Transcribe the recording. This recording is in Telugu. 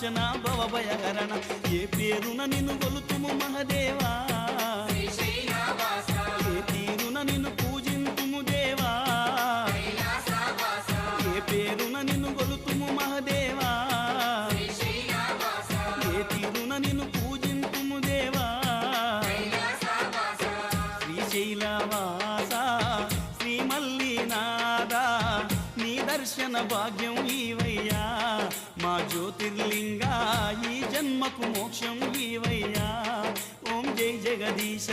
నాశన భవభయహరణ ఏ పేరున నిన్ను గొలుతుము మహదేవా ఏ తీరున నిన్ను పూజింతుము దేవా ఏ పేరున నిన్ను గొలుతుము మహదేవా ఏ తీరున నిన్ను పూజింతుము దేవా శ్రీశైలవాస శ్రీ మల్లినాథ నీ దర్శన భాగ్యం ఈవయ్యా మా జ్యోతిర్లింగా ఈ జన్మకు మోక్షం ఈవయ్యా ఓం జై జగదీశ